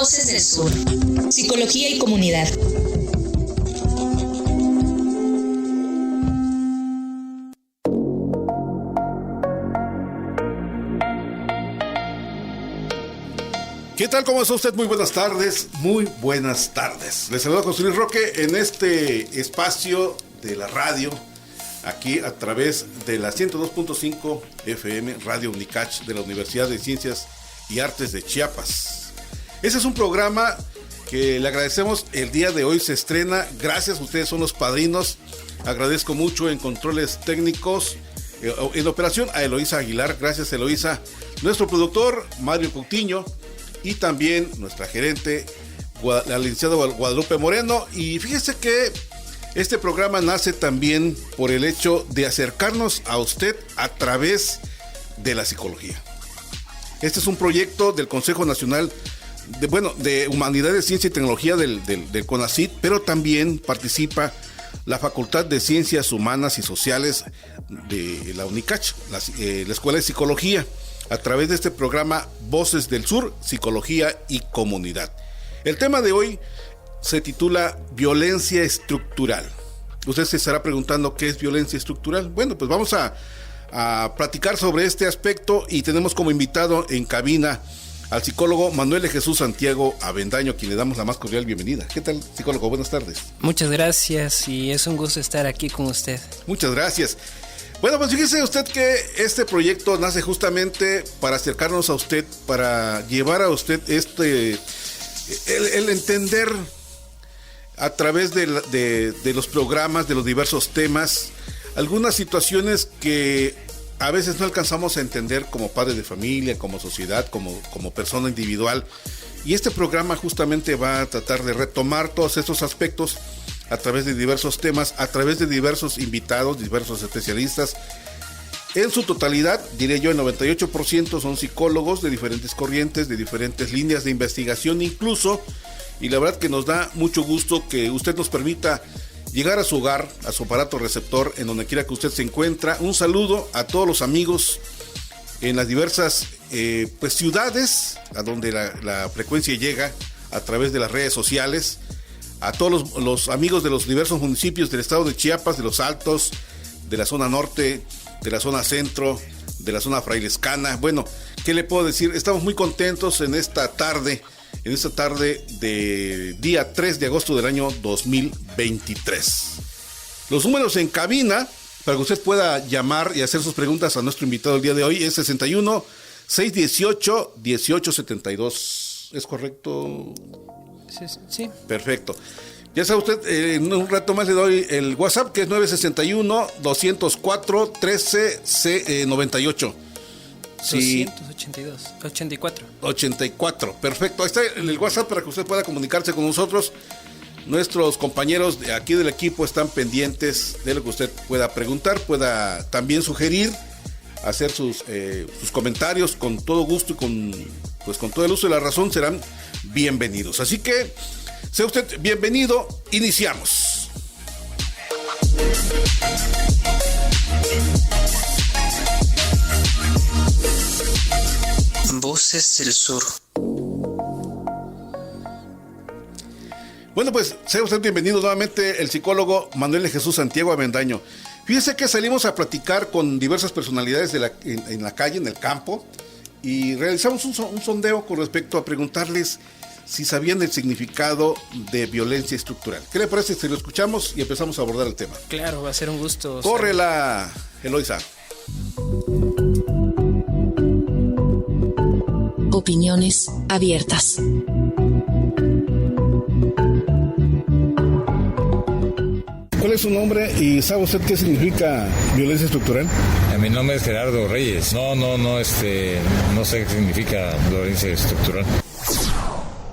Voces del Sur. Psicología y comunidad. ¿Qué tal? ¿Cómo está usted? Muy buenas tardes. Muy buenas tardes. Les saluda José Luis Roque en este espacio de la radio, aquí a través de la 102.5 FM Radio Unicach de la Universidad de Ciencias y Artes de Chiapas. Ese es un programa que le agradecemos. El día de hoy se estrena. Gracias, ustedes son los padrinos. Agradezco mucho en controles técnicos, en operación a Eloísa Aguilar. Gracias, Eloísa. Nuestro productor, Mario Coutinho. Y también nuestra gerente, la licenciada Guadalupe Moreno. Y fíjese que este programa nace también por el hecho de acercarnos a usted a través de la psicología. Este es un proyecto del Consejo Nacional de Humanidades, Ciencia y Tecnología del CONACYT, pero también participa la Facultad de Ciencias Humanas y Sociales de la UNICACH, la Escuela de Psicología, a través de este programa Voces del Sur, Psicología y Comunidad. El tema de hoy se titula Violencia Estructural. Usted se estará preguntando qué es violencia estructural. Bueno, pues vamos a platicar sobre este aspecto y tenemos como invitado en cabina al psicólogo Manuel de Jesús Santiago Avendaño, a quien le damos la más cordial bienvenida. ¿Qué tal, psicólogo? Buenas tardes. Muchas gracias y es un gusto estar aquí con usted. Muchas gracias. Bueno, pues fíjese usted que este proyecto nace justamente para acercarnos a usted, para llevar a usted el entender a través de los programas, de los diversos temas, algunas situaciones que a veces no alcanzamos a entender como padre de familia, como sociedad, como persona individual. Y este programa justamente va a tratar de retomar todos estos aspectos a través de diversos temas, a través de diversos invitados, diversos especialistas. En su totalidad, diré yo, el 98% son psicólogos de diferentes corrientes, de diferentes líneas de investigación incluso, y la verdad que nos da mucho gusto que usted nos permita llegar a su hogar, a su aparato receptor, en donde quiera que usted se encuentra. Un saludo a todos los amigos en las diversas ciudades, a donde la frecuencia llega a través de las redes sociales, a todos los amigos de los diversos municipios del estado de Chiapas, de los Altos, de la zona norte, de la zona centro, de la zona frailescana. Bueno, ¿qué le puedo decir? Estamos muy contentos en esta tarde de día 3 de agosto del año 2023. Los números en cabina, para que usted pueda llamar y hacer sus preguntas a nuestro invitado el día de hoy, es 61 618 1872. ¿Es correcto? Sí. Perfecto. Ya sabe usted, en un rato más le doy el WhatsApp, que es 961-204-1398. 84. Perfecto. Ahí está el WhatsApp para que usted pueda comunicarse con nosotros. Nuestros compañeros de aquí del equipo están pendientes de lo que usted pueda preguntar, pueda también sugerir, hacer sus comentarios con todo gusto y con todo el uso de la razón serán bienvenidos. Así que sea usted bienvenido. Iniciamos. Voces del Sur. Bueno, pues sea usted bienvenido nuevamente el psicólogo Manuel de Jesús Santiago Avendaño. Fíjese que salimos a platicar con diversas personalidades en la calle, en el campo, y realizamos un sondeo con respecto a preguntarles si sabían el significado de violencia estructural. ¿Qué le parece si lo escuchamos y empezamos a abordar el tema? Claro, va a ser un gusto. Córrela, Eloísa. Opiniones abiertas. ¿Cuál es su nombre y sabe usted qué significa violencia estructural? Mi nombre es Gerardo Reyes. No sé qué significa violencia estructural.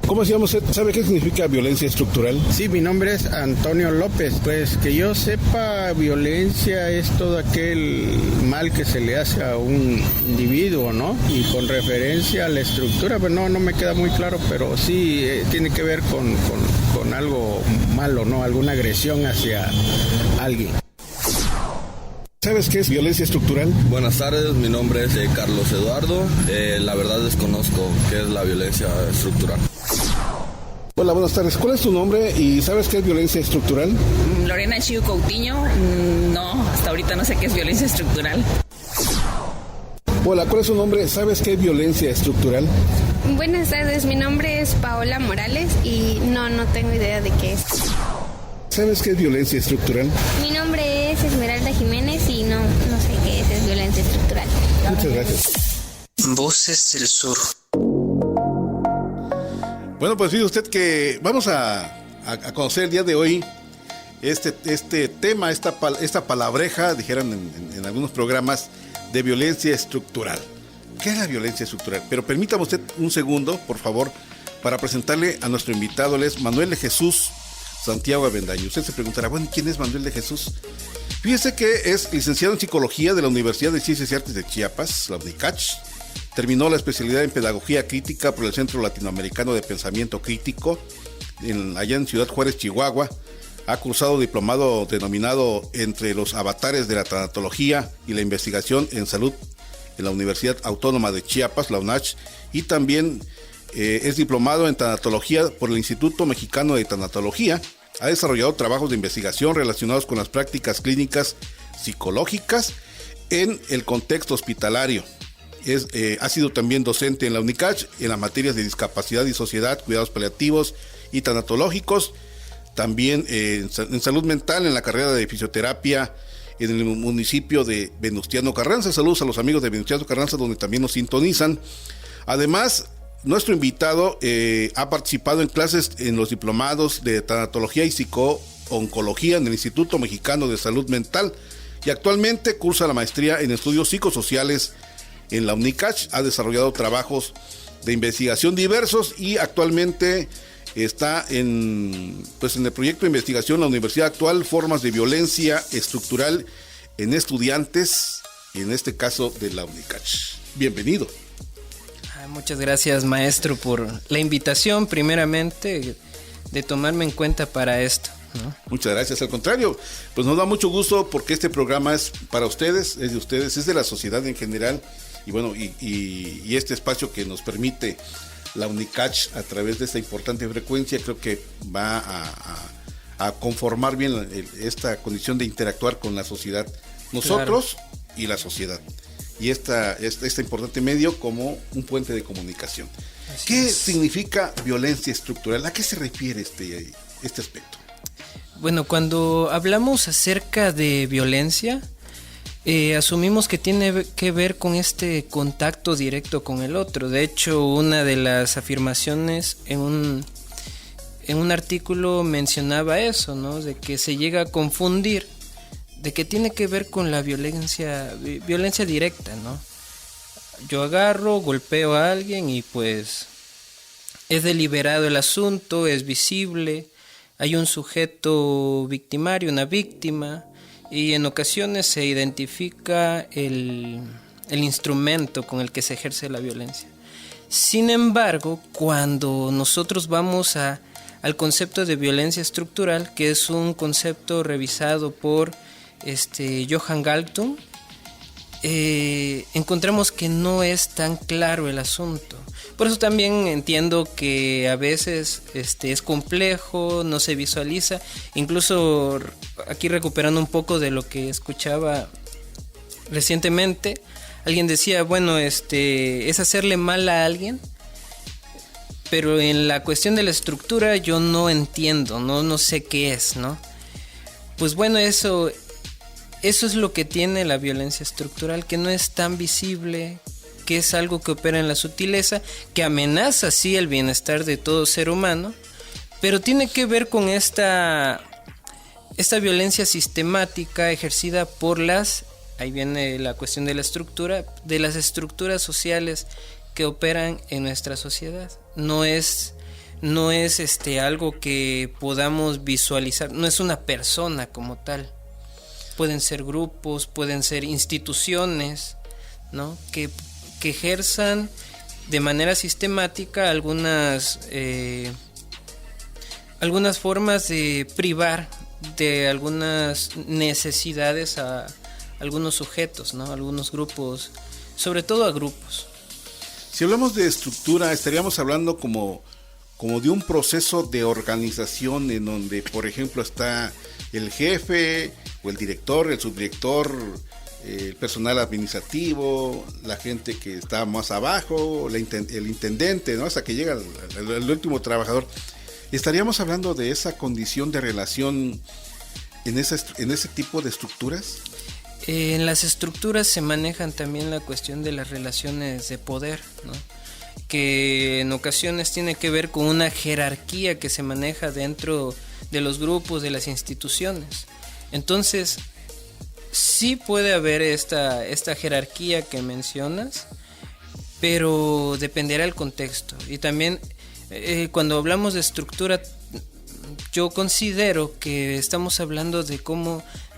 ¿Cómo se llama usted? ¿Sabe qué significa violencia estructural? Sí, mi nombre es Antonio López. Pues que yo sepa, violencia es todo aquel mal que se le hace a un individuo, ¿no? Y con referencia a la estructura, pues no me queda muy claro, pero sí tiene que ver con algo malo, ¿no? Alguna agresión hacia alguien. ¿Sabes qué es violencia estructural? Buenas tardes, mi nombre es Carlos Eduardo. La verdad desconozco qué es la violencia estructural. Hola, buenas tardes. ¿Cuál es tu nombre y sabes qué es violencia estructural? Lorena Chiu Coutinho. No, hasta ahorita no sé qué es violencia estructural. Hola, ¿cuál es tu nombre? ¿Sabes qué es violencia estructural? Buenas tardes, mi nombre es Paola Morales y no tengo idea de qué es. ¿Sabes qué es violencia estructural? Mi nombre es Esmeralda Jiménez y no sé qué es violencia estructural. Muchas gracias. Voces del Sur. Bueno, pues fíjese usted que vamos a conocer el día de hoy este tema, esta palabreja, dijeran en algunos programas, de violencia estructural. ¿Qué es la violencia estructural? Pero permítame usted un segundo, por favor, para presentarle a nuestro invitado. Él es Manuel de Jesús Santiago Avendaño. Usted se preguntará, bueno, ¿quién es Manuel de Jesús? Fíjese que es licenciado en Psicología de la Universidad de Ciencias y Artes de Chiapas, la UNICACH. Terminó la especialidad en Pedagogía Crítica por el Centro Latinoamericano de Pensamiento Crítico, allá en Ciudad Juárez, Chihuahua. Ha cursado diplomado denominado Entre los avatares de la tanatología y la investigación en salud en la Universidad Autónoma de Chiapas, la UNACH, y también es diplomado en tanatología por el Instituto Mexicano de Tanatología. Ha desarrollado trabajos de investigación relacionados con las prácticas clínicas psicológicas en el contexto hospitalario. Ha sido también docente en la UNICACH en las materias de discapacidad y sociedad, cuidados paliativos y tanatológicos. También en salud mental, en la carrera de fisioterapia en el municipio de Venustiano Carranza. Saludos a los amigos de Venustiano Carranza, donde también nos sintonizan. Además, nuestro invitado ha participado en clases en los diplomados de tanatología y psico-oncología en el Instituto Mexicano de Salud Mental y actualmente cursa la maestría en estudios psicosociales en la UNICACH. Ha desarrollado trabajos de investigación diversos y actualmente está en el proyecto de investigación La Universidad Actual, formas de violencia estructural en estudiantes, en este caso de la UNICACH. Bienvenido. Muchas gracias, maestro, por la invitación, primeramente, de tomarme en cuenta para esto, ¿no? Muchas gracias, al contrario, pues nos da mucho gusto porque este programa es para ustedes, es de ustedes, es de la sociedad en general, y bueno, y este espacio que nos permite la UNICACH a través de esta importante frecuencia, creo que va a conformar bien esta condición de interactuar con la sociedad, nosotros y la sociedad, y este importante medio como un puente de comunicación. ¿Qué significa violencia estructural? ¿A qué se refiere este aspecto? Bueno, cuando hablamos acerca de violencia, asumimos que tiene que ver con este contacto directo con el otro. De hecho, una de las afirmaciones en un artículo mencionaba eso, ¿no? De que se llega a confundir, de que tiene que ver con la violencia directa, ¿no? Yo agarro, golpeo a alguien y pues es deliberado el asunto, es visible, hay un sujeto victimario, una víctima, y en ocasiones se identifica el instrumento con el que se ejerce la violencia. Sin embargo, cuando nosotros vamos al concepto de violencia estructural, que es un concepto revisado por Johan Galtung, encontramos que no es tan claro el asunto. Por eso también entiendo que a veces es complejo, no se visualiza. Incluso aquí recuperando un poco de lo que escuchaba recientemente, alguien decía, bueno, es hacerle mal a alguien, pero en la cuestión de la estructura yo no entiendo, no sé qué es, ¿no? Pues bueno, eso es lo que tiene la violencia estructural, que no es tan visible, que es algo que opera en la sutileza, que amenaza sí el bienestar de todo ser humano, pero tiene que ver con esta violencia sistemática ejercida por ahí viene la cuestión de la estructura, de las estructuras sociales que operan en nuestra sociedad. No es algo que podamos visualizar, no es una persona como tal. Pueden ser grupos, pueden ser instituciones, ¿no? que ejerzan de manera sistemática algunas formas de privar de algunas necesidades a algunos sujetos, ¿no? Algunos grupos, sobre todo a grupos. Si hablamos de estructura, estaríamos hablando como como de un proceso de organización en donde, por ejemplo, está el jefe o el director, el subdirector, el personal administrativo, la gente que está más abajo, el intendente, ¿no? Hasta que llega el último trabajador. ¿Estaríamos hablando de esa condición de relación en ese tipo de estructuras? En las estructuras se manejan también la cuestión de las relaciones de poder, ¿no? Que en ocasiones tiene que ver con una jerarquía que se maneja dentro de los grupos, de las instituciones. Entonces, sí puede haber esta jerarquía que mencionas, pero dependerá del contexto. Y también cuando hablamos de estructura, yo considero que estamos hablando de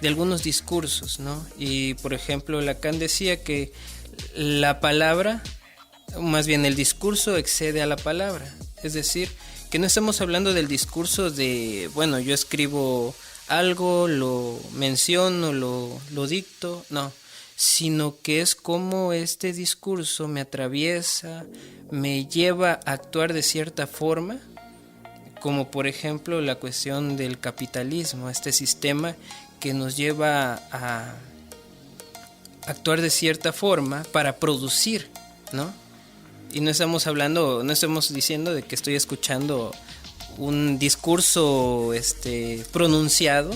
algunos discursos, ¿no? Y por ejemplo, Lacan decía que la palabra, más bien el discurso excede a la palabra. Es decir, que no estamos hablando del discurso de, bueno, yo escribo algo, lo menciono, lo dicto, no, sino que es como este discurso me atraviesa, me lleva a actuar de cierta forma, como por ejemplo la cuestión del capitalismo, este sistema que nos lleva a actuar de cierta forma para producir, ¿no? Y no estamos diciendo de que estoy escuchando un discurso pronunciado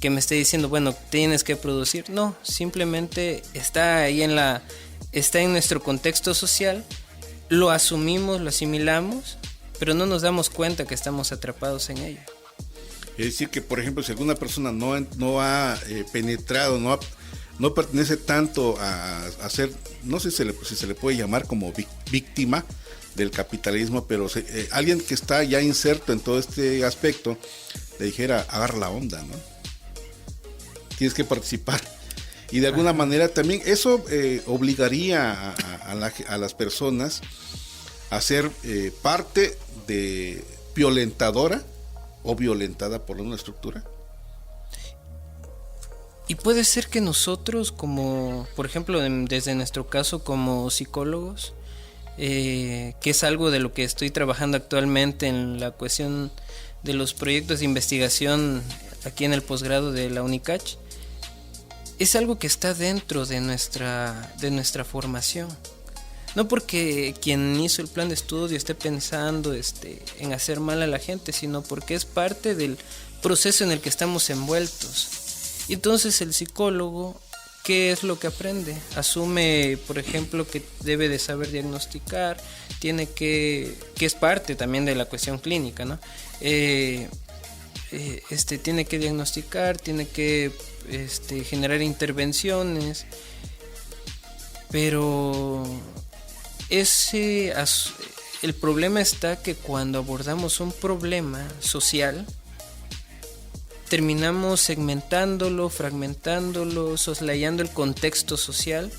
que me esté diciendo, bueno, tienes que producir. No, simplemente está ahí está en nuestro contexto social, lo asumimos, lo asimilamos, pero no nos damos cuenta que estamos atrapados en ello. Es decir, que por ejemplo, si alguna persona no ha penetrado, no pertenece tanto a ser, no sé si se le puede llamar como víctima del capitalismo, pero alguien que está ya inserto en todo este aspecto, le dijera, agarra la onda, ¿no? Tienes que participar. Y de alguna manera también eso obligaría a las personas a ser parte de violentadora o violentada por una estructura. Y puede ser que nosotros, como por ejemplo desde nuestro caso como psicólogos, que es algo de lo que estoy trabajando actualmente en la cuestión de los proyectos de investigación aquí en el posgrado de la UNICACH, es algo que está dentro de nuestra formación. No porque quien hizo el plan de estudio esté pensando en hacer mal a la gente, sino porque es parte del proceso en el que estamos envueltos. Y entonces el psicólogo, ¿qué es lo que aprende? Asume, por ejemplo, que debe de saber diagnosticar, que es parte también de la cuestión clínica, ¿no? Tiene que diagnosticar, tiene que generar intervenciones, pero el problema está que cuando abordamos un problema social, terminamos segmentándolo, fragmentándolo, soslayando el contexto social,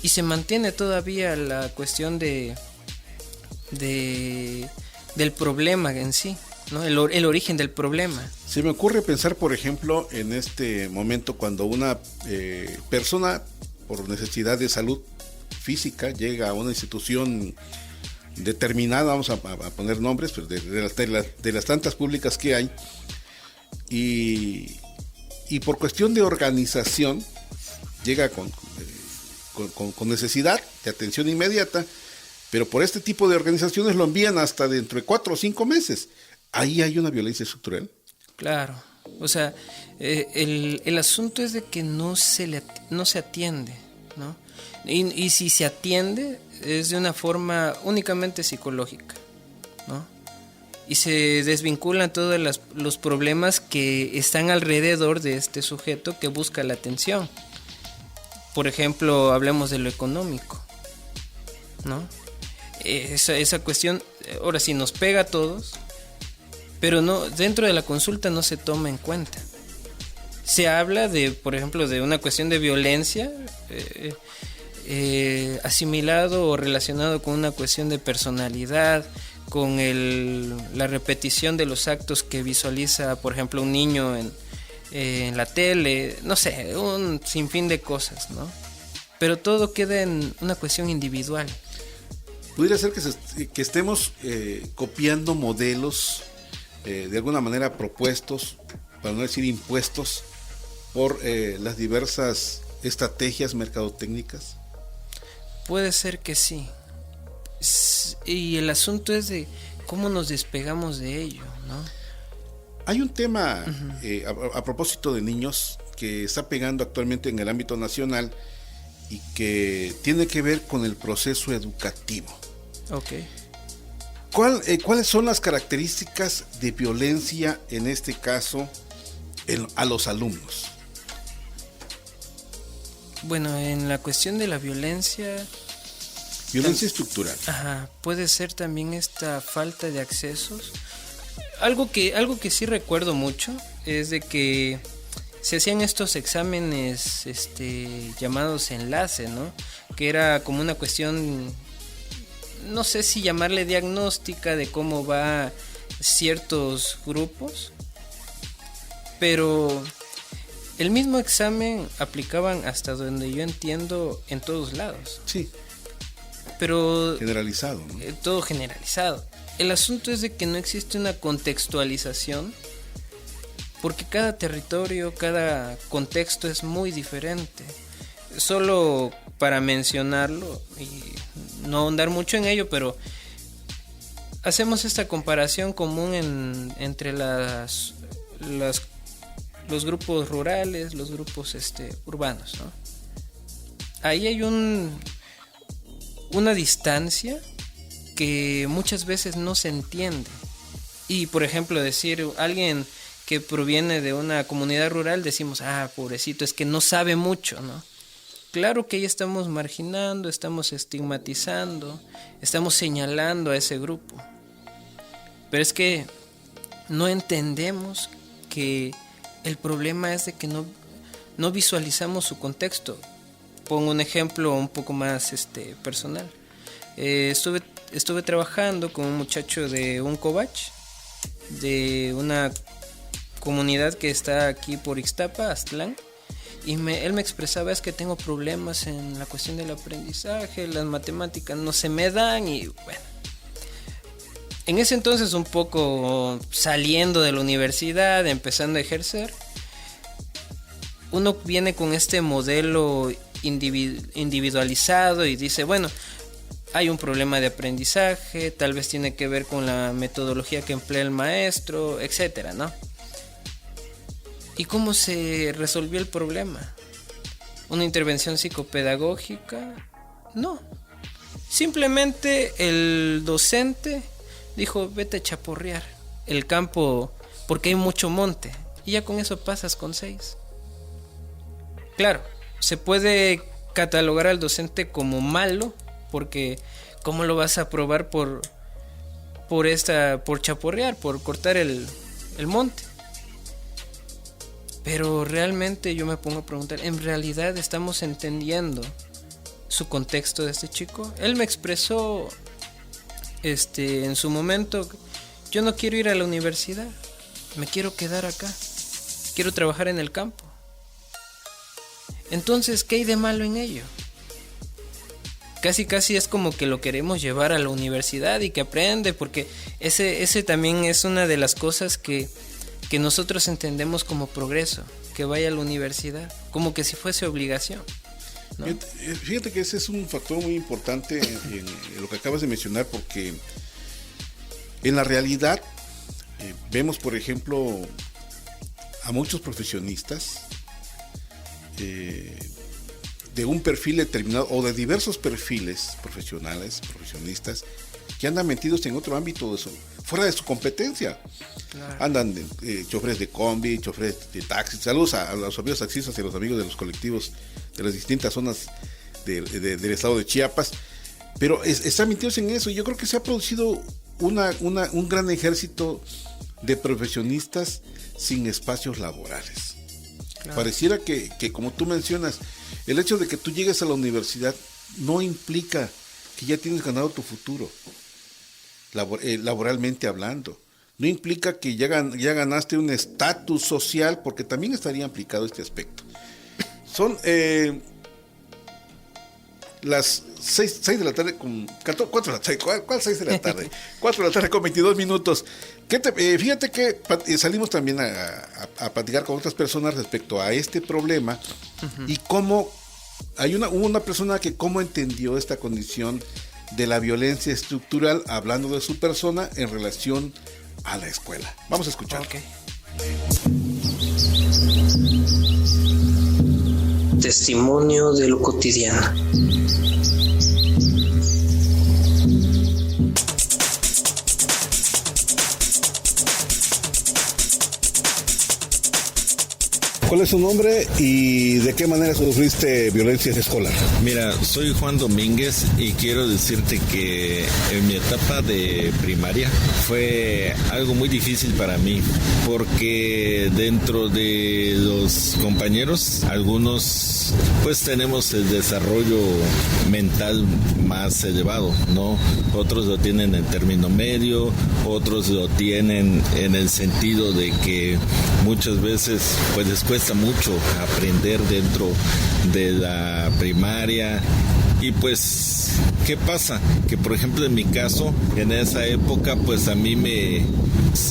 y se mantiene todavía la cuestión del problema en sí, ¿no? El origen del problema. Se me ocurre pensar, por ejemplo, en este momento cuando una persona por necesidad de salud física llega a una institución determinada, vamos a poner nombres, pero de las tantas públicas que hay, y por cuestión de organización llega con necesidad de atención inmediata, pero por este tipo de organizaciones lo envían hasta dentro de 4 o 5 meses. Ahí hay una violencia estructural. Claro, o sea, el asunto es de que no se atiende, ¿no? Y si se atiende es de una forma únicamente psicológica, ¿no? Y se desvinculan todos los problemas que están alrededor de este sujeto que busca la atención. Por ejemplo, hablemos de lo económico, ¿no? Esa cuestión ahora sí nos pega a todos, pero no, dentro de la consulta no se toma en cuenta. Se habla por ejemplo, de una cuestión de violencia asimilado o relacionado con una cuestión de personalidad, con la repetición de los actos que visualiza, por ejemplo, un niño en la tele, no sé, un sinfín de cosas, ¿no? Pero todo queda en una cuestión individual. pudiera ser que estemos copiando modelos de alguna manera propuestos, para no decir impuestos, por las diversas estrategias mercadotécnicas. Puede ser que sí. Y el asunto es de cómo nos despegamos de ello, ¿no? Hay un tema a propósito de niños que está pegando actualmente en el ámbito nacional y que tiene que ver con el proceso educativo. Okay. ¿Cuáles son las características de violencia en este caso a los alumnos? Bueno, en la cuestión de la violencia estructural. Puede ser también esta falta de accesos. Algo que sí recuerdo mucho es de que se hacían estos exámenes llamados enlace, ¿no? Que era como una cuestión, no sé si llamarle diagnóstica de cómo va ciertos grupos, pero el mismo examen aplicaban, hasta donde yo entiendo, en todos lados. Sí. Pero generalizado, ¿no? Todo generalizado. El asunto es de que no existe una contextualización, porque cada territorio, cada contexto es muy diferente. Solo para mencionarlo y no ahondar mucho en ello, pero hacemos esta comparación común entre los grupos rurales, los grupos urbanos, ¿no? Ahí hay una distancia que muchas veces no se entiende. Y por ejemplo, decir alguien que proviene de una comunidad rural, decimos, pobrecito, es que no sabe mucho, ¿no? Claro que ahí estamos marginando, estamos estigmatizando, estamos señalando a ese grupo. Pero es que no entendemos que el problema es de que no visualizamos su contexto. Pongo un ejemplo un poco más personal. Estuve trabajando con un muchacho de un covach, de una comunidad que está aquí por Ixtapa, Aztlán, y él me expresaba, es que tengo problemas en la cuestión del aprendizaje, las matemáticas no se me dan, y bueno. En ese entonces, un poco saliendo de la universidad, empezando a ejercer, uno viene con este modelo individualizado y dice, bueno, hay un problema de aprendizaje, tal vez tiene que ver con la metodología que emplea el maestro, etcétera, ¿no? ¿Y cómo se resolvió el problema? ¿Una intervención psicopedagógica? No. Simplemente el docente dijo, vete a chaporrear el campo porque hay mucho monte. Y ya con eso pasas con 6. Claro, se puede catalogar al docente como malo, porque ¿cómo lo vas a probar por chaporrear, por cortar el monte? Pero realmente yo me pongo a preguntar, ¿en realidad estamos entendiendo su contexto de este chico? Él me expresó en su momento, yo no quiero ir a la universidad, me quiero quedar acá, quiero trabajar en el campo. Entonces, ¿qué hay de malo en ello? Casi es como que lo queremos llevar a la universidad y que aprende, porque ese también es una de las cosas que nosotros entendemos como progreso, que vaya a la universidad, como que si fuese obligación, ¿no? Fíjate que ese es un factor muy importante en lo que acabas de mencionar, porque en la realidad vemos, por ejemplo, a muchos profesionistas de un perfil determinado o de diversos perfiles profesionistas que andan metidos en otro ámbito fuera de su competencia. Claro. Andan choferes de combi, choferes de taxi. Saludos a los amigos taxistas y a los amigos de los colectivos de las distintas zonas del estado de Chiapas, pero están metidos en eso. Y yo creo que se ha producido un gran ejército de profesionistas sin espacios laborales. Claro. Pareciera que como tú mencionas, el hecho de que tú llegues a la universidad no implica que ya tienes ganado tu futuro, laboralmente hablando. No implica que ya ganaste un estatus social, porque también estaría implicado este aspecto. las 6 de la tarde con 4 de la tarde. ¿Cuál 6 de la tarde? 4 de la tarde con 22 minutos. Fíjate que salimos también a platicar con otras personas respecto a este problema y cómo hubo una persona que cómo entendió esta condición de la violencia estructural hablando de su persona en relación a la escuela. Vamos a escuchar. Okay. Testimonio de lo cotidiano. ¿Cuál es su nombre y de qué manera sufriste violencia escolar? Mira, soy Juan Domínguez y quiero decirte que en mi etapa de primaria fue algo muy difícil para mí, porque dentro de los compañeros, algunos pues tenemos el desarrollo mental más elevado, ¿no? Otros lo tienen en término medio, otros lo tienen en el sentido de que muchas veces pues les cuesta mucho aprender dentro de la primaria. Y pues, ¿qué pasa? Que por ejemplo en mi caso, en esa época, pues a mí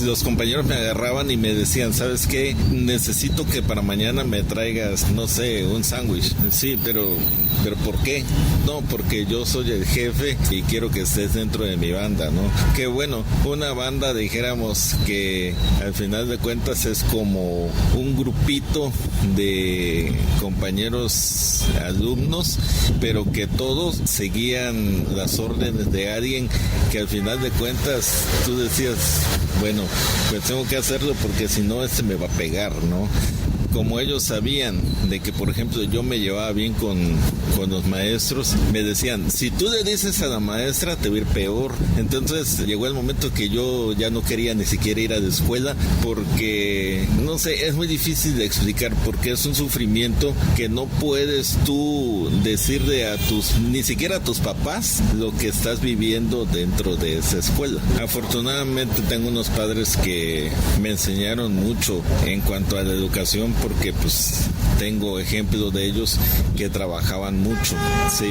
los compañeros me agarraban y me decían, ¿sabes qué? Necesito que para mañana me traigas, no sé, un sándwich. Sí, pero ¿por qué? No, porque yo soy el jefe y quiero que estés dentro de mi banda, ¿no? Que bueno, una banda, dijéramos que al final de cuentas es como un grupito de compañeros alumnos, pero que todos seguían las órdenes de alguien que al final de cuentas tú decías, bueno, pues tengo que hacerlo porque si no me va a pegar, ¿no? Como ellos sabían de que, por ejemplo, yo me llevaba bien con los maestros, me decían, si tú le dices a la maestra, te va a ir peor. Entonces llegó el momento que yo ya no quería ni siquiera ir a la escuela porque, no sé, es muy difícil de explicar porque es un sufrimiento que no puedes tú decirle ni siquiera a tus papás lo que estás viviendo dentro de esa escuela. Afortunadamente tengo unos padres que me enseñaron mucho en cuanto a la educación, porque pues tengo ejemplos de ellos que trabajaban mucho, ¿sí?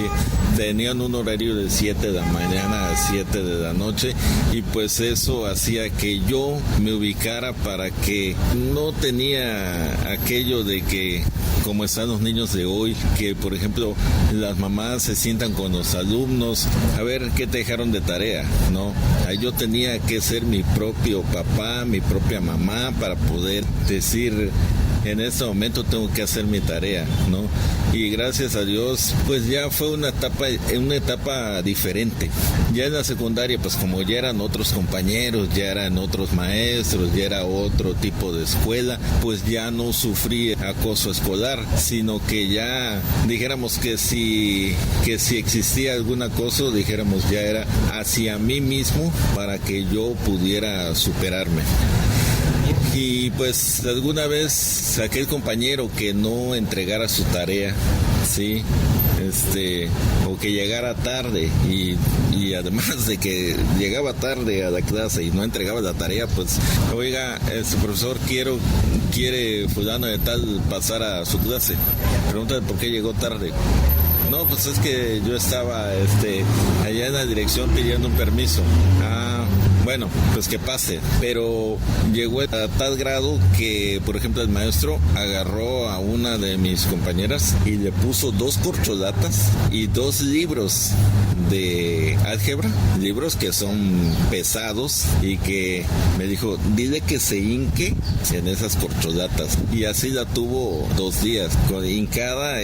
Tenían un horario de 7 de la mañana a 7 de la noche y pues eso hacía que yo me ubicara para que no tenía aquello de que como están los niños de hoy, que por ejemplo las mamás se sientan con los alumnos a ver qué te dejaron de tarea, ¿no? Yo tenía que ser mi propio papá, mi propia mamá para poder decir, en este momento tengo que hacer mi tarea, ¿no? Y gracias a Dios, pues ya fue una etapa diferente. Ya en la secundaria, pues como ya eran otros compañeros, ya eran otros maestros, ya era otro tipo de escuela, pues ya no sufrí acoso escolar, sino que ya dijéramos que si existía algún acoso, dijéramos ya era hacia mí mismo para que yo pudiera superarme. Y pues alguna vez aquel compañero que no entregara su tarea, sí, o que llegara tarde y además de que llegaba tarde a la clase y no entregaba la tarea, pues oiga, profesor, quiere fulano de tal pasar a su clase, pregúntale por qué llegó tarde. No, pues es que yo estaba allá en la dirección pidiendo un permiso. Bueno, pues que pase, pero llegó a tal grado que, por ejemplo, el maestro agarró a una de mis compañeras y le puso 2 corcholatas y 2 libros de álgebra, libros que son pesados, y que me dijo, dile que se hinque en esas corcholatas, y así la tuvo 2 días, hincada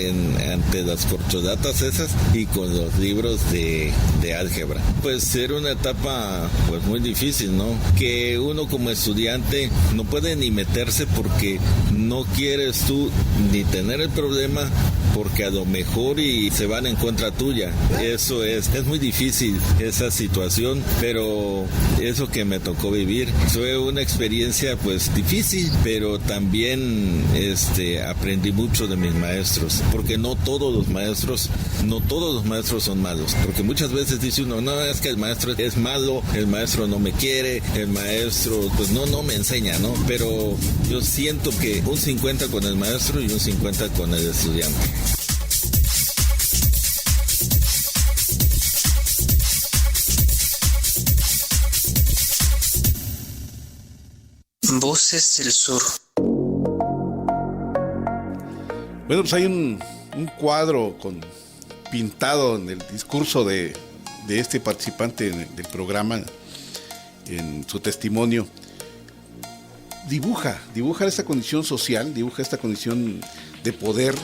ante las corcholatas esas y con los libros de álgebra. Pues era una etapa pues muy difícil, ¿no? Que uno como estudiante no puede ni meterse porque no quieres tú ni tener el problema, porque a lo mejor y se van en contra tuya. Eso es muy difícil esa situación, pero eso que me tocó vivir fue una experiencia pues difícil, pero también aprendí mucho de mis maestros, porque no todos los maestros son malos, porque muchas veces dice uno, no, es que el maestro es malo, el maestro no me quiere, el maestro pues no me enseña, ¿no? Pero yo siento que un 50 con el maestro y un 50 con el estudiante. Voces del Sur. Bueno, pues hay un cuadro pintado en el discurso de este participante del programa, en su testimonio. Dibuja esta condición social, dibuja esta condición de poder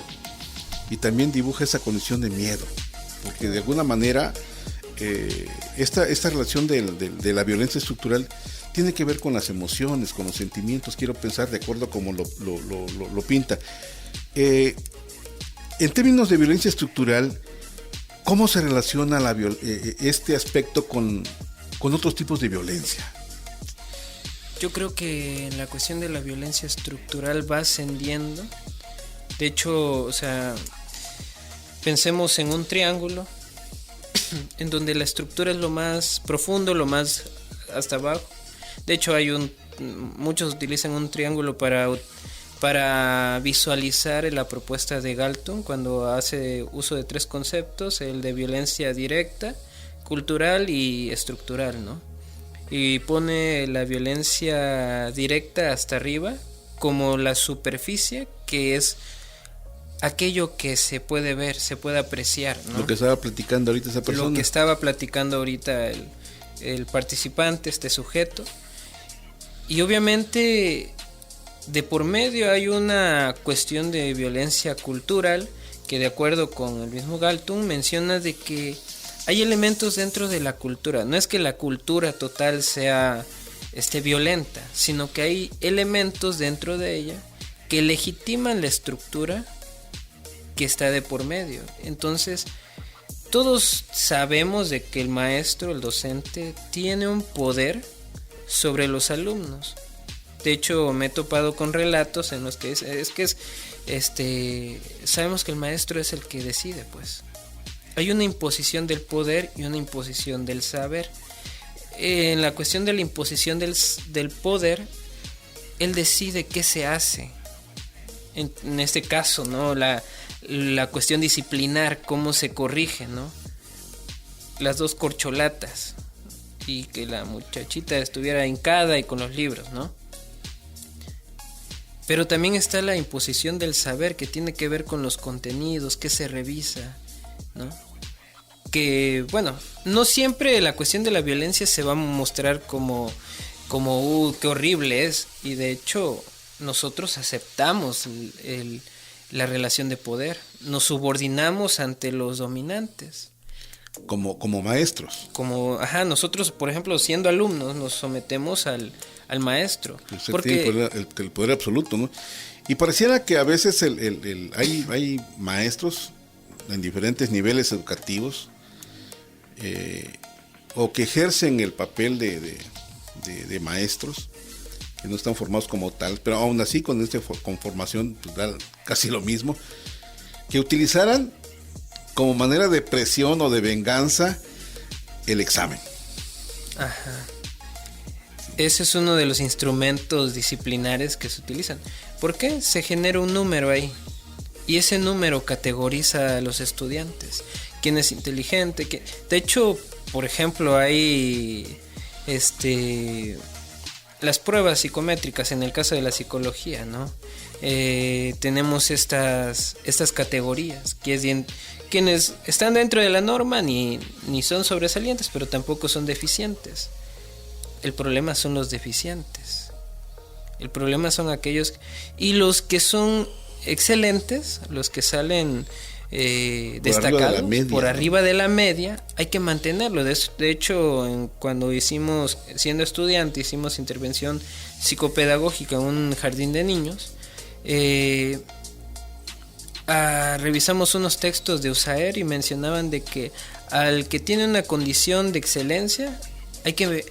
y también dibuja esa condición de miedo, porque de alguna manera esta relación de la violencia estructural tiene que ver con las emociones, con los sentimientos, quiero pensar, de acuerdo a como lo pinta. En términos de violencia estructural, ¿cómo se relaciona este aspecto con otros tipos de violencia? Yo creo que en la cuestión de la violencia estructural va ascendiendo. De hecho, o sea, pensemos en un triángulo en donde la estructura es lo más profundo, lo más hasta abajo. De hecho, muchos utilizan un triángulo para visualizar la propuesta de Galton cuando hace uso de 3 conceptos: el de violencia directa, cultural y estructural, ¿no? Y pone la violencia directa hasta arriba como la superficie, que es aquello que se puede ver, se puede apreciar, ¿no? Lo que estaba platicando ahorita esa persona. Lo que estaba platicando ahorita el participante, este sujeto. Y obviamente de por medio hay una cuestión de violencia cultural que, de acuerdo con el mismo Galton, menciona de que hay elementos dentro de la cultura. No es que la cultura total sea violenta, sino que hay elementos dentro de ella que legitiman la estructura que está de por medio. Entonces, todos sabemos de que el maestro, el docente, tiene un poder sobre los alumnos. De hecho, me he topado con relatos en los que sabemos que el maestro es el que decide, pues. Hay una imposición del poder y una imposición del saber. En la cuestión de la imposición del poder, él decide qué se hace. En este caso, ¿no? La cuestión disciplinar, cómo se corrige, ¿no? Las 2 corcholatas. Y que la muchachita estuviera hincada y con los libros, ¿no? Pero también está la imposición del saber, que tiene que ver con los contenidos, qué se revisa, ¿no? Que, bueno, no siempre la cuestión de la violencia se va a mostrar como qué horrible es. Y de hecho, nosotros aceptamos la relación de poder, nos subordinamos ante los dominantes. Como maestros. Nosotros, por ejemplo, siendo alumnos, nos sometemos al maestro. Usted tiene el poder absoluto, ¿no? Y pareciera que a veces hay maestros en diferentes niveles educativos o que ejercen el papel de maestros, que no están formados como tal, pero aún así con formación pues, da casi lo mismo, que utilizaran como manera de presión o de venganza el examen. Ajá. Ese es uno de los instrumentos disciplinares que se utilizan. ¿Por qué? Se genera un número ahí. Y ese número categoriza a los estudiantes. ¿Quién es inteligente? De hecho, por ejemplo, hay las pruebas psicométricas en el caso de la psicología, ¿no? Tenemos estas categorías, que es quienes están dentro de la norma ni son sobresalientes, pero tampoco son deficientes. El problema son los deficientes. El problema son aquellos y los que son excelentes, los que salen destacados por arriba de la media, hay que mantenerlo. De hecho, cuando siendo estudiante, hicimos intervención psicopedagógica en un jardín de niños. Revisamos unos textos de Husserl y mencionaban de que al que tiene una condición de excelencia hay que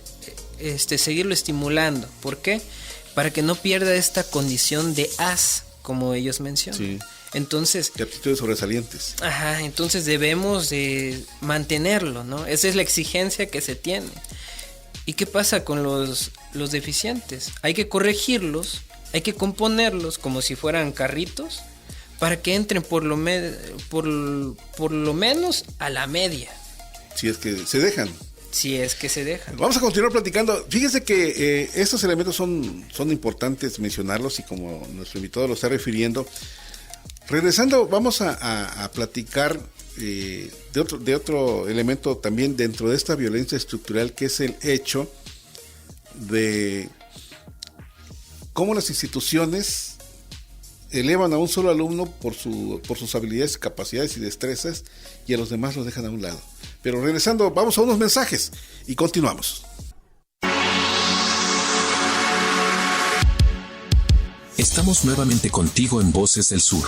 seguirlo estimulando. ¿Por qué? Para que no pierda esta condición de as, como ellos mencionan. Sí. Entonces, de aptitudes sobresalientes. Entonces debemos de mantenerlo, ¿no? Esa es la exigencia que se tiene. ¿Y qué pasa con los deficientes? Hay que corregirlos, hay que componerlos como si fueran carritos para que entren por lo menos a la media. Si es que se dejan. Si es que se deja. Vamos a continuar platicando. Fíjese que estos elementos son importantes mencionarlos y como nuestro invitado lo está refiriendo. Regresando, vamos a platicar de otro elemento también dentro de esta violencia estructural, que es el hecho de cómo las instituciones elevan a un solo alumno por sus habilidades, capacidades y destrezas, y a los demás los dejan a un lado. Pero regresando, vamos a unos mensajes y continuamos. Estamos nuevamente contigo en Voces del Sur.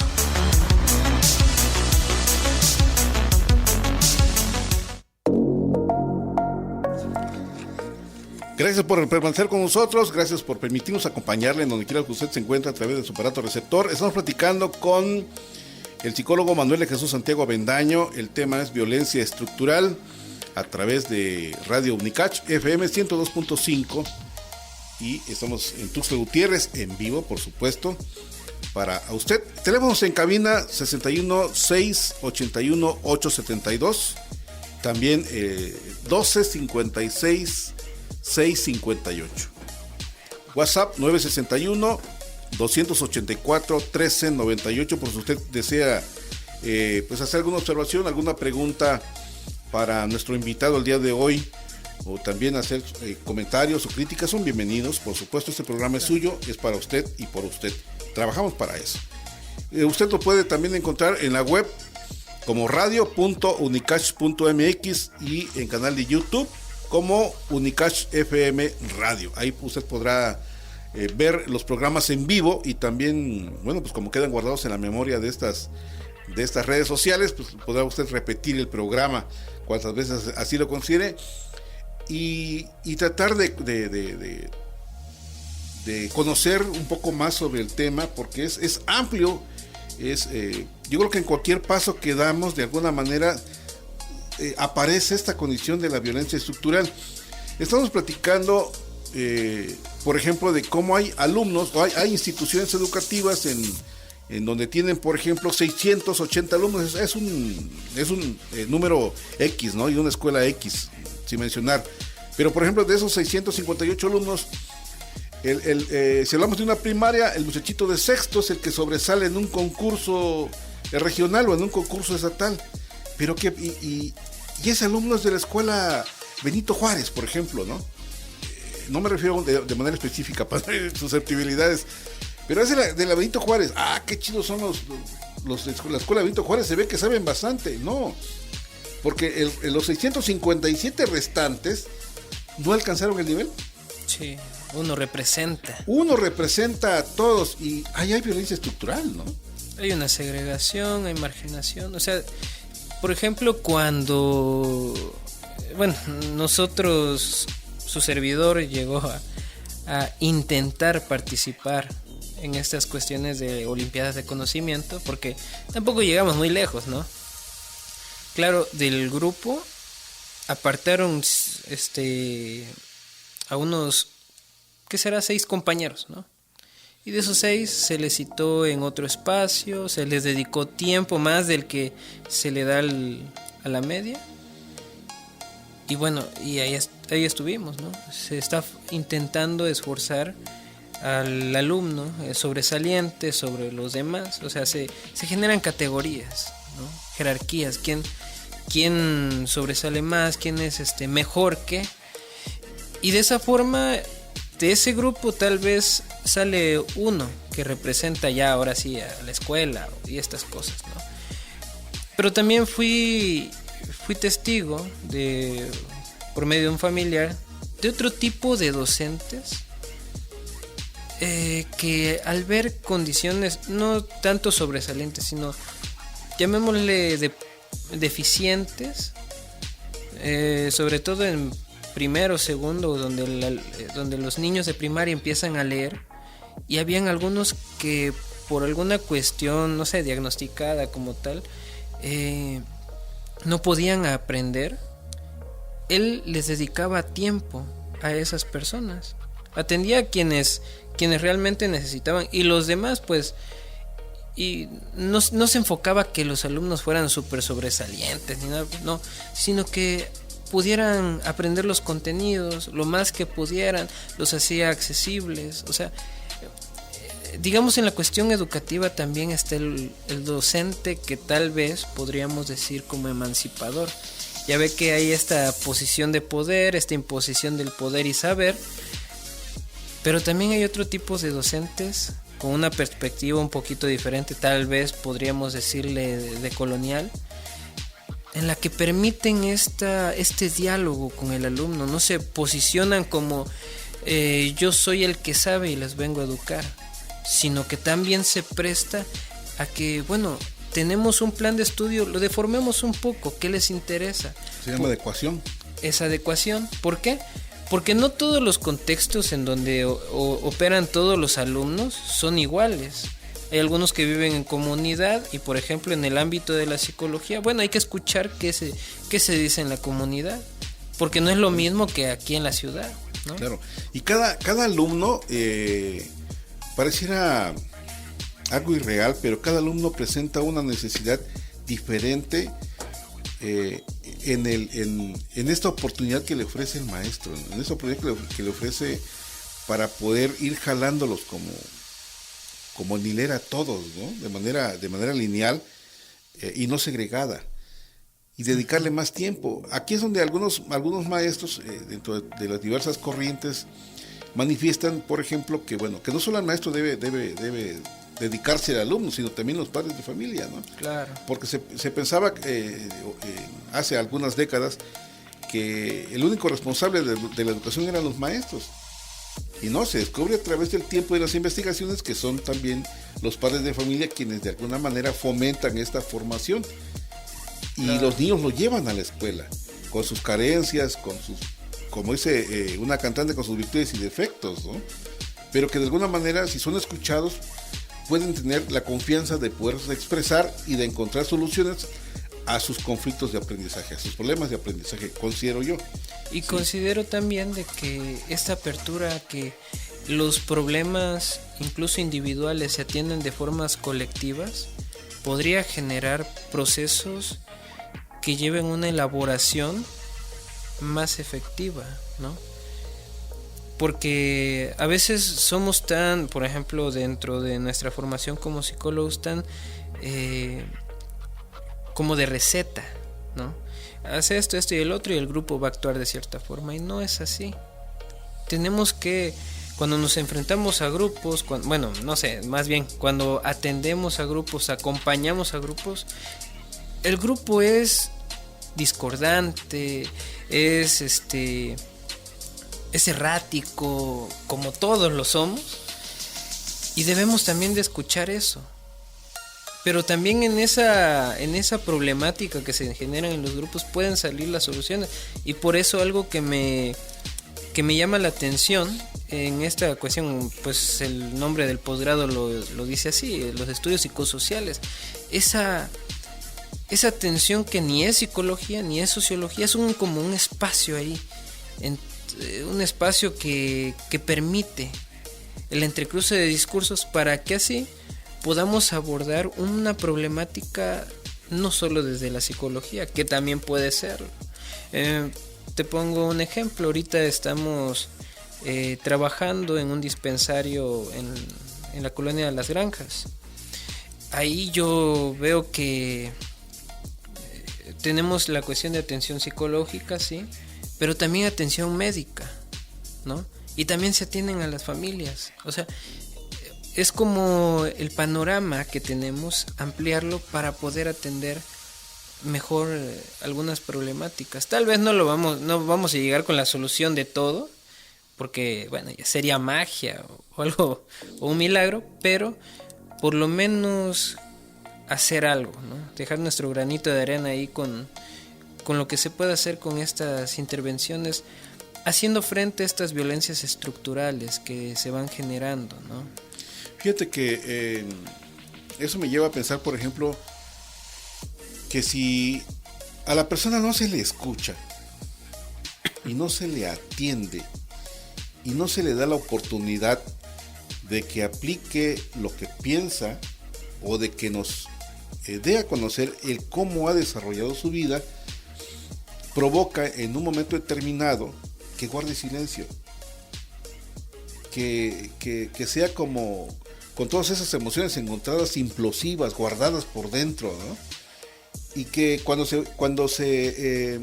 Gracias por permanecer con nosotros, gracias por permitirnos acompañarle en donde quiera que usted se encuentre a través de su aparato receptor. Estamos platicando con el psicólogo Manuel de Jesús Santiago Avendaño. El tema es violencia estructural a través de Radio Unicach FM 102.5 y estamos en Tuxtla Gutiérrez en vivo, por supuesto, para usted. Teléfonos en cabina 61 681 872, también 12 56 658. WhatsApp 961 284 1398 por si usted desea pues hacer alguna observación, alguna pregunta para nuestro invitado el día de hoy, o también hacer comentarios o críticas. Son bienvenidos, por supuesto. Este programa es suyo, es para usted y por usted. Trabajamos para eso. Usted lo puede también encontrar en la web como radio.unicach.mx y en canal de YouTube como Unicach FM Radio. Ahí usted podrá ver los programas en vivo y también, bueno, pues como quedan guardados en la memoria de estas redes sociales, pues podrá usted repetir el programa cuantas veces así lo considere y tratar de conocer un poco más sobre el tema, porque es amplio. Yo creo que en cualquier paso que damos, de alguna manera aparece esta condición de la violencia estructural. Estamos platicando, por ejemplo, de cómo hay alumnos, o hay instituciones educativas en donde tienen, por ejemplo, 680 alumnos. Es un número X, ¿no? Y una escuela X, sin mencionar. Pero, por ejemplo, de esos 658 alumnos, si hablamos de una primaria, el muchachito de sexto es el que sobresale en un concurso regional o en un concurso estatal. Pero y ese alumno es de la escuela Benito Juárez, por ejemplo, ¿no? No me refiero de manera específica para susceptibilidades, pero es de la Benito Juárez. Ah, qué chidos son los de la escuela Benito Juárez, se ve que saben bastante. No, porque los 657 restantes no alcanzaron el nivel. Sí, uno representa a todos, y ahí hay violencia estructural, ¿no? Hay una segregación, hay marginación. O sea, por ejemplo, cuando, bueno, nosotros, su servidor llegó a intentar participar en estas cuestiones de olimpiadas de conocimiento, porque tampoco llegamos muy lejos, ¿no? Claro, del grupo apartaron a unos, ¿qué será? 6 compañeros, ¿no? Y de esos 6 se les citó en otro espacio, se les dedicó tiempo más del que se le da a la media. Y bueno, y ahí estuvimos, ¿no? Se está intentando esforzar al alumno sobresaliente sobre los demás. O sea, se generan categorías, ¿no? Jerarquías, quién sobresale más, quién es mejor que. Y de esa forma, de ese grupo tal vez sale uno que representa ya ahora sí a la escuela y estas cosas, ¿no? Pero también fui testigo por medio de un familiar de otro tipo de docentes que al ver condiciones no tanto sobresalientes, sino llamémosle deficientes, sobre todo en primero, segundo, donde los niños de primaria empiezan a leer, y habían algunos que por alguna cuestión, no sé, diagnosticada como tal, no podían aprender. Él les dedicaba tiempo a esas personas, atendía a quienes realmente necesitaban, y los demás pues, y no se enfocaba que los alumnos fueran súper sobresalientes ni nada, no, sino que pudieran aprender los contenidos, lo más que pudieran, los hacía accesibles. O sea, digamos, en la cuestión educativa también está el docente, que tal vez podríamos decir como emancipador. Ya ve que hay esta posición de poder, esta imposición del poder y saber, pero también hay otro tipo de docentes con una perspectiva un poquito diferente, tal vez podríamos decirle de colonial, en la que permiten este diálogo con el alumno. No se posicionan como yo soy el que sabe y les vengo a educar, sino que también se presta a que, bueno, tenemos un plan de estudio, lo deformemos un poco, ¿qué les interesa? Se llama adecuación. Esa adecuación, ¿por qué? Porque no todos los contextos en donde operan todos los alumnos son iguales. Hay algunos que viven en comunidad y, por ejemplo, en el ámbito de la psicología, bueno, hay que escuchar qué se dice en la comunidad, porque no es lo mismo que aquí en la ciudad, ¿no? Claro, y cada alumno pareciera algo irreal, pero cada alumno presenta una necesidad diferente en esta oportunidad que le ofrece el maestro, en esta oportunidad que le ofrece para poder ir jalándolos como en hilera todos, ¿no? De manera lineal y no segregada, y dedicarle más tiempo. Aquí es donde algunos maestros dentro de las diversas corrientes manifiestan, por ejemplo, que no solo el maestro debe dedicarse al alumno, sino también los padres de familia, ¿no? Claro. Porque se pensaba hace algunas décadas que el único responsable de la educación eran los maestros. Y no, se descubre a través del tiempo y las investigaciones que son también los padres de familia quienes de alguna manera fomentan esta formación. Y claro, los niños lo llevan a la escuela, con sus carencias, como dice una cantante, con sus virtudes y defectos, ¿no? Pero que de alguna manera, si son escuchados, pueden tener la confianza de poderse expresar y de encontrar soluciones a sus conflictos de aprendizaje, a sus problemas de aprendizaje, considero yo. Y sí, considero también de que esta apertura, que los problemas incluso individuales se atienden de formas colectivas, podría generar procesos que lleven una elaboración más efectiva, ¿no? Porque a veces somos tan, por ejemplo, dentro de nuestra formación como psicólogos, tan como de receta, ¿no? Hace esto y el otro y el grupo va a actuar de cierta forma, y no es así. Tenemos que, cuando nos enfrentamos a grupos, cuando atendemos a grupos, acompañamos a grupos, el grupo es discordante, es errático, como todos lo somos, y debemos también de escuchar eso. Pero también en esa problemática que se genera en los grupos pueden salir las soluciones, y por eso algo que me llama la atención en esta cuestión, pues el nombre del posgrado lo dice así, los estudios psicosociales, esa tensión que ni es psicología ni es sociología, es como un espacio ahí, un espacio que permite el entrecruce de discursos para que así podamos abordar una problemática no solo desde la psicología, que también puede serlo. Te pongo un ejemplo, ahorita estamos trabajando en un dispensario en la colonia de Las Granjas. Ahí yo veo que tenemos la cuestión de atención psicológica, sí, pero también atención médica, ¿no? Y también se atienden a las familias. O sea, es como el panorama que tenemos, ampliarlo para poder atender mejor algunas problemáticas. Tal vez no vamos a llegar con la solución de todo, porque ya sería magia o algo, o un milagro, pero por lo menos hacer algo, ¿no? Dejar nuestro granito de arena ahí con lo que se puede hacer con estas intervenciones, haciendo frente a estas violencias estructurales que se van generando, ¿no? Fíjate que eso me lleva a pensar, por ejemplo, que si a la persona no se le escucha y no se le atiende y no se le da la oportunidad de que aplique lo que piensa o de que nos dé a conocer el cómo ha desarrollado su vida, provoca en un momento determinado que guarde silencio, que sea como con todas esas emociones encontradas, implosivas, guardadas por dentro, ¿no? Y que cuando se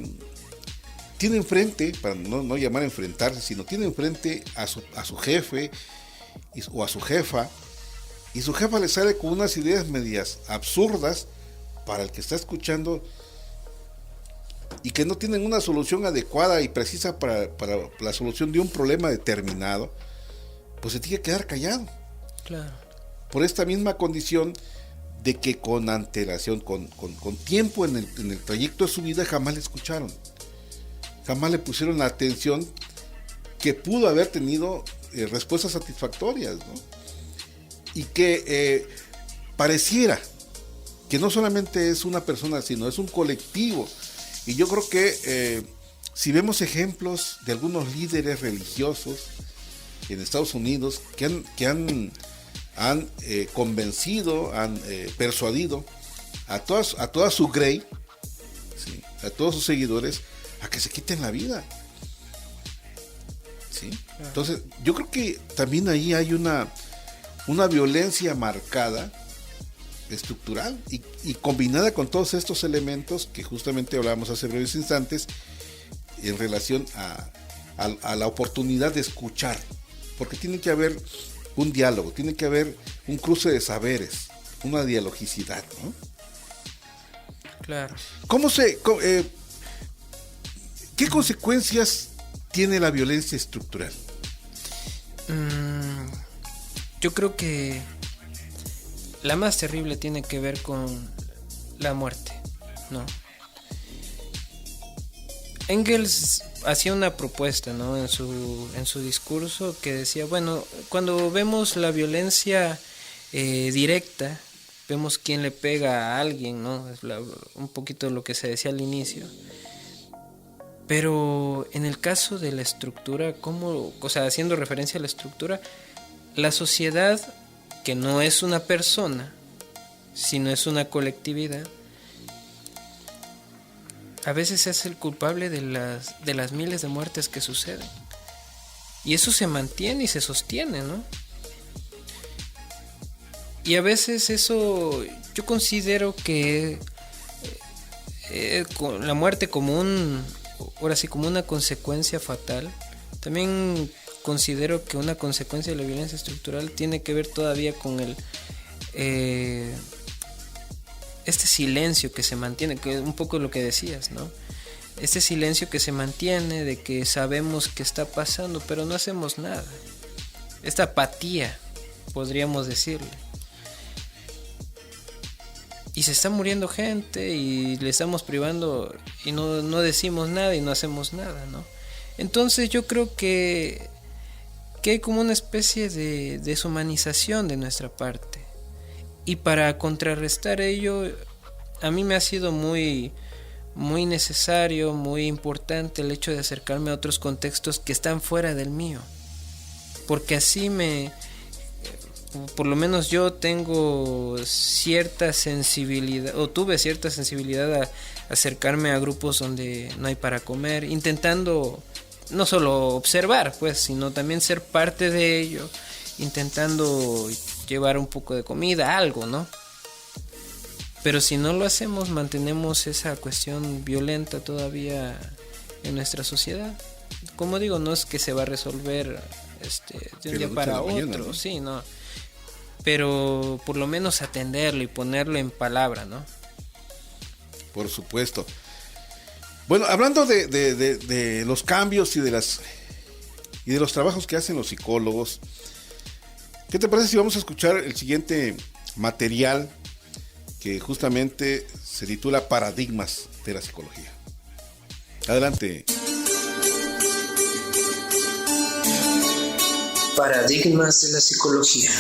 tiene enfrente, para no llamar a enfrentarse, sino tiene enfrente a su jefe o a su jefa, y su jefa le sale con unas ideas medias absurdas para el que está escuchando y que no tienen una solución adecuada y precisa para la solución de un problema determinado, pues se tiene que quedar callado. Claro. Por esta misma condición de que con antelación, con tiempo en el trayecto de su vida, jamás le escucharon, jamás le pusieron la atención que pudo haber tenido respuestas satisfactorias, ¿no? Y que pareciera que no solamente es una persona, sino es un colectivo. Y yo creo que si vemos ejemplos de algunos líderes religiosos en Estados Unidos que han convencido, han persuadido a toda su grey, ¿sí?, a todos sus seguidores, a que se quiten la vida, ¿sí? Entonces yo creo que también ahí hay una violencia marcada, estructural, y combinada con todos estos elementos que justamente hablábamos hace breves instantes en relación a la oportunidad de escuchar, porque tiene que haber un diálogo, tiene que haber un cruce de saberes, una dialogicidad, ¿no? Claro. ¿Qué consecuencias tiene la violencia estructural? Yo creo que la más terrible tiene que ver con la muerte, ¿no? Engels hacía una propuesta, ¿no?, en su discurso, que decía, bueno, cuando vemos la violencia directa, vemos quién le pega a alguien, ¿no? Es un poquito lo que se decía al inicio. Pero en el caso de la estructura, haciendo referencia a la estructura, la sociedad, que no es una persona, sino es una colectividad, a veces es el culpable de las miles de muertes que suceden. Y eso se mantiene y se sostiene, ¿no? Y a veces eso, yo considero que la muerte como una consecuencia fatal. También considero que una consecuencia de la violencia estructural tiene que ver todavía con este silencio que se mantiene, que es un poco lo que decías, ¿no? Este silencio que se mantiene, de que sabemos que está pasando, pero no hacemos nada. Esta apatía, podríamos decirle. Y se está muriendo gente y le estamos privando y no decimos nada y no hacemos nada, ¿no? Entonces yo creo que hay como una especie de deshumanización de nuestra parte. Y para contrarrestar ello, a mí me ha sido muy, muy necesario, muy importante el hecho de acercarme a otros contextos que están fuera del mío. Porque así por lo menos yo tengo cierta sensibilidad, o tuve cierta sensibilidad a acercarme a grupos donde no hay para comer, intentando no solo observar, pues, sino también ser parte de ello, intentando llevar un poco de comida, algo, ¿no? Pero si no lo hacemos, mantenemos esa cuestión violenta todavía en nuestra sociedad. Como digo, no es que se va a resolver de un día para otro, mañana, ¿no? Sí, no. Pero por lo menos atenderlo y ponerlo en palabra, ¿no? Por supuesto. Bueno, hablando de los cambios y de los trabajos que hacen los psicólogos, ¿qué te parece si vamos a escuchar el siguiente material que justamente se titula Paradigmas de la Psicología? Adelante. Paradigmas de la Psicología.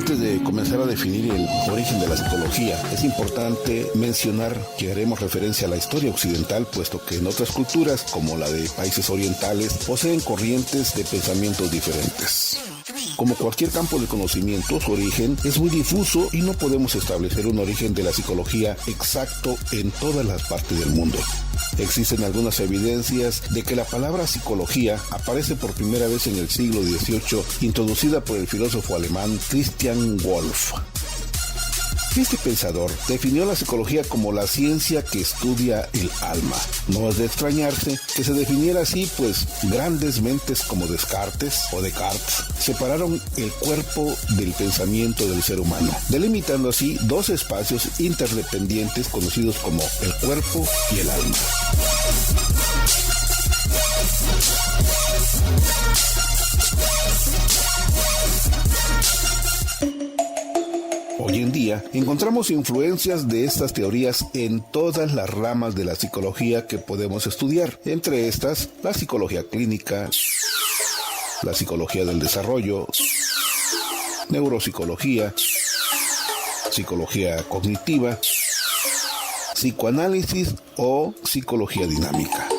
Antes de comenzar a definir el origen de la psicología, es importante mencionar que haremos referencia a la historia occidental, puesto que en otras culturas, como la de países orientales, poseen corrientes de pensamientos diferentes. Como cualquier campo de conocimiento, su origen es muy difuso y no podemos establecer un origen de la psicología exacto en todas las partes del mundo. Existen algunas evidencias de que la palabra psicología aparece por primera vez en el siglo XVIII, introducida por el filósofo alemán Christian Wolff. Este pensador definió la psicología como la ciencia que estudia el alma. No es de extrañarse que se definiera así, pues grandes mentes como Descartes separaron el cuerpo del pensamiento del ser humano, delimitando así dos espacios interdependientes conocidos como el cuerpo y el alma. Hoy en día encontramos influencias de estas teorías en todas las ramas de la psicología que podemos estudiar, entre estas la psicología clínica, la psicología del desarrollo, neuropsicología, psicología cognitiva, psicoanálisis o psicología dinámica.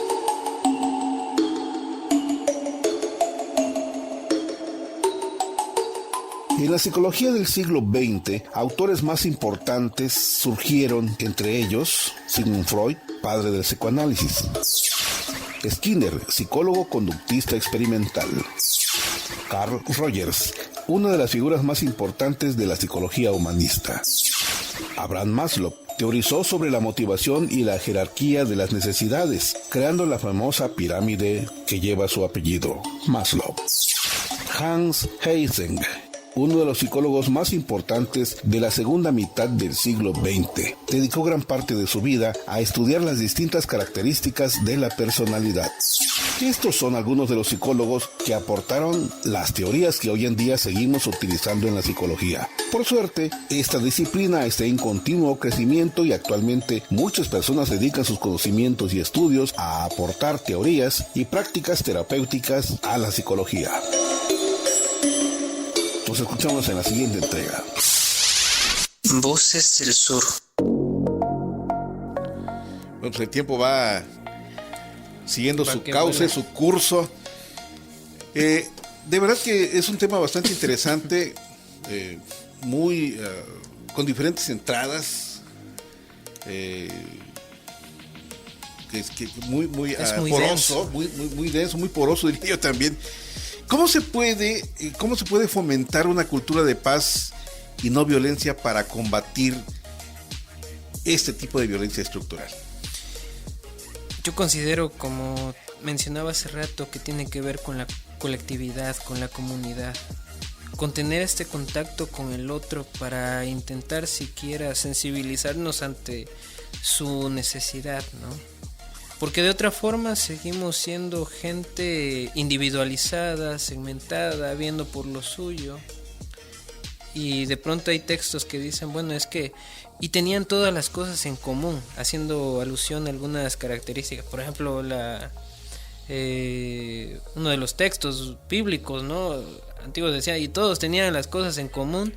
En la psicología del siglo XX, autores más importantes surgieron, entre ellos Sigmund Freud, padre del psicoanálisis; Skinner, psicólogo conductista experimental; Carl Rogers, una de las figuras más importantes de la psicología humanista; Abraham Maslow, teorizó sobre la motivación y la jerarquía de las necesidades, creando la famosa pirámide que lleva su apellido, Maslow; Hans Eysenck, uno de los psicólogos más importantes de la segunda mitad del siglo XX, dedicó gran parte de su vida a estudiar las distintas características de la personalidad. Estos son algunos de los psicólogos que aportaron las teorías que hoy en día seguimos utilizando en la psicología. Por suerte, esta disciplina está en continuo crecimiento y actualmente muchas personas dedican sus conocimientos y estudios a aportar teorías y prácticas terapéuticas a la psicología. Nos escuchamos en la siguiente entrega. Voces del Sur. Bueno, pues el tiempo va siguiendo su cauce, su curso. De verdad que es un tema bastante interesante, muy con diferentes entradas, muy poroso, muy denso, muy poroso, diría yo también. ¿Cómo se puede fomentar una cultura de paz y no violencia para combatir este tipo de violencia estructural? Yo considero, como mencionaba hace rato, que tiene que ver con la colectividad, con la comunidad, con tener este contacto con el otro para intentar siquiera sensibilizarnos ante su necesidad, ¿no? Porque de otra forma seguimos siendo gente individualizada, segmentada, viendo por lo suyo. Y de pronto hay textos que dicen, bueno, es que... Y tenían todas las cosas en común, haciendo alusión a algunas características. Por ejemplo, uno de los textos bíblicos, ¿no?, antiguos decía, y todos tenían las cosas en común,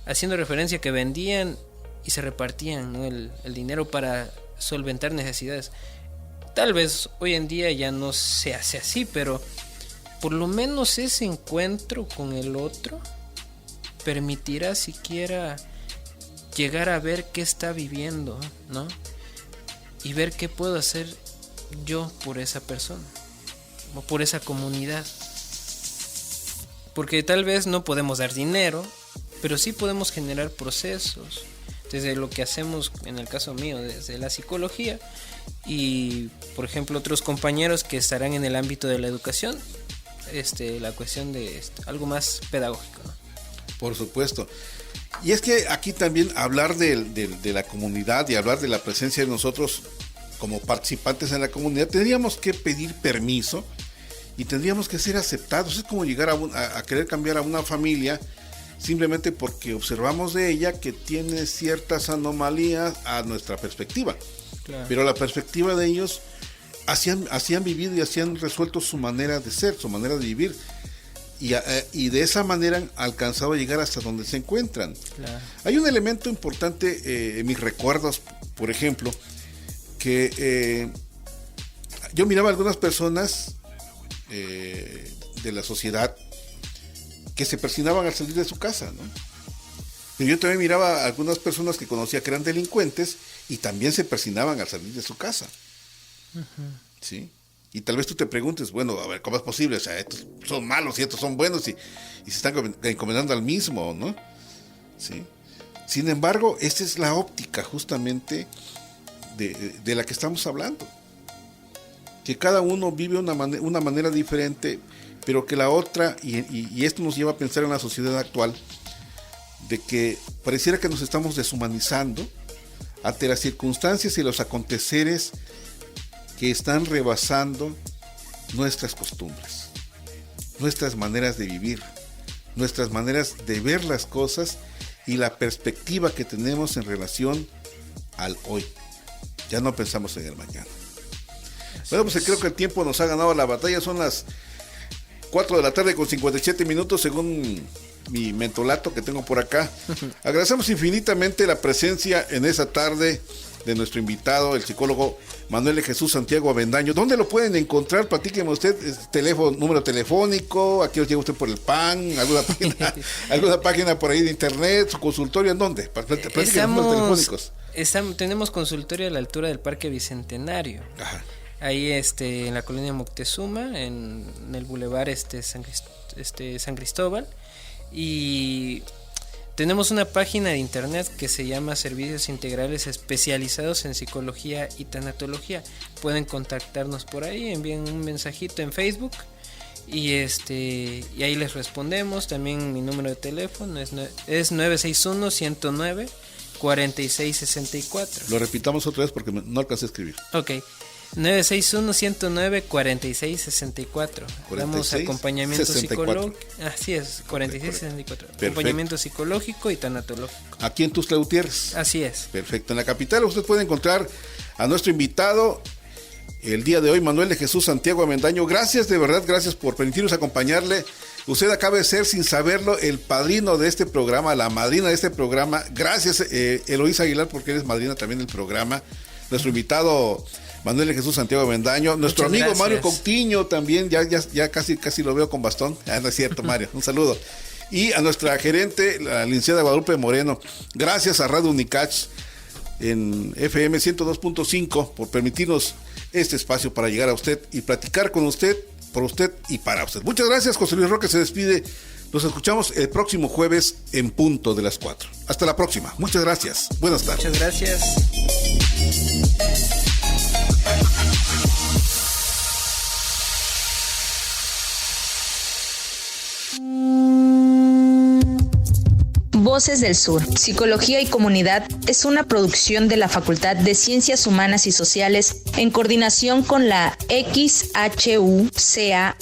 haciendo referencia a que vendían y se repartían, ¿no?, el dinero para solventar necesidades. Tal vez hoy en día ya no se hace así, pero por lo menos ese encuentro con el otro permitirá siquiera llegar a ver qué está viviendo, ¿no? Y ver qué puedo hacer yo por esa persona o por esa comunidad. Porque tal vez no podemos dar dinero, pero sí podemos generar procesos, desde lo que hacemos, en el caso mío, desde la psicología, y por ejemplo otros compañeros que estarán en el ámbito de la educación, la cuestión de algo más pedagógico, ¿no? Por supuesto. Y es que aquí también hablar de la comunidad y hablar de la presencia de nosotros como participantes en la comunidad, tendríamos que pedir permiso y tendríamos que ser aceptados. Es como llegar a querer cambiar a una familia simplemente porque observamos de ella que tiene ciertas anomalías a nuestra perspectiva. Claro. Pero la perspectiva de ellos así han vivido y así han resuelto su manera de ser, su manera de vivir. y de esa manera han alcanzado a llegar hasta donde se encuentran. Claro. Hay un elemento importante en mis recuerdos, por ejemplo, que yo miraba a algunas personas de la sociedad que se persinaban al salir de su casa, ¿no? Pero yo también miraba a algunas personas que conocía que eran delincuentes y también se persinaban al salir de su casa. ¿Sí? Y tal vez tú te preguntes, bueno, a ver, ¿cómo es posible? O sea, estos son malos y estos son buenos y se están encomendando al mismo, ¿no? ¿Sí? Sin embargo, esta es la óptica justamente de la que estamos hablando. Que cada uno vive una manera diferente, pero que la otra, y esto nos lleva a pensar en la sociedad actual, de que pareciera que nos estamos deshumanizando ante las circunstancias y los aconteceres que están rebasando nuestras costumbres, nuestras maneras de vivir, nuestras maneras de ver las cosas y la perspectiva que tenemos en relación al hoy. Ya no pensamos en el mañana. Bueno, pues creo que el tiempo nos ha ganado la batalla. Son las 4 de la tarde con 57 minutos según mi mentolato que tengo por acá. Agradecemos infinitamente la presencia en esa tarde de nuestro invitado, el psicólogo Manuel de Jesús Santiago Avendaño. ¿Dónde lo pueden encontrar? Platíqueme usted, número telefónico, aquí os llega usted por el PAN, alguna página por ahí de internet, su consultorio, ¿en dónde? Tenemos consultorio a la altura del Parque Bicentenario. Ajá. Ahí en la colonia Moctezuma, en el bulevar San Cristóbal, y tenemos una página de internet que se llama Servicios Integrales Especializados en Psicología y Tanatología. Pueden contactarnos por ahí, envíen un mensajito en Facebook y ahí les respondemos. También mi número de teléfono es 961-109-4664. Lo repitamos otra vez porque no alcancé a escribir. Ok. 961-109-4664. Damos acompañamiento psicológico. Así es, 4664. Acompañamiento psicológico y tanatológico. Aquí en Tuxtla Gutiérrez. Así es. Perfecto. En la capital usted puede encontrar a nuestro invitado el día de hoy, Manuel de Jesús Santiago Avendaño. Gracias, de verdad, gracias por permitirnos acompañarle. Usted acaba de ser, sin saberlo, el padrino de este programa, la madrina de este programa. Gracias, Eloísa Aguilar, porque eres madrina también del programa. Nuestro invitado Manuel de Jesús Santiago Avendaño, nuestro amigo Mario Coutinho también, ya casi lo veo con bastón. No es cierto, Mario, un saludo. Y a nuestra gerente, la licenciada Guadalupe Moreno. Gracias a Radio Unicach en FM 102.5 por permitirnos este espacio para llegar a usted y platicar con usted, por usted y para usted. Muchas gracias. José Luis Roque se despide. Nos escuchamos el próximo jueves en punto de las 4. Hasta la próxima. Muchas gracias. Buenas tardes. Muchas gracias. Voces del Sur, Psicología y Comunidad es una producción de la Facultad de Ciencias Humanas y Sociales en coordinación con la XHUCAH.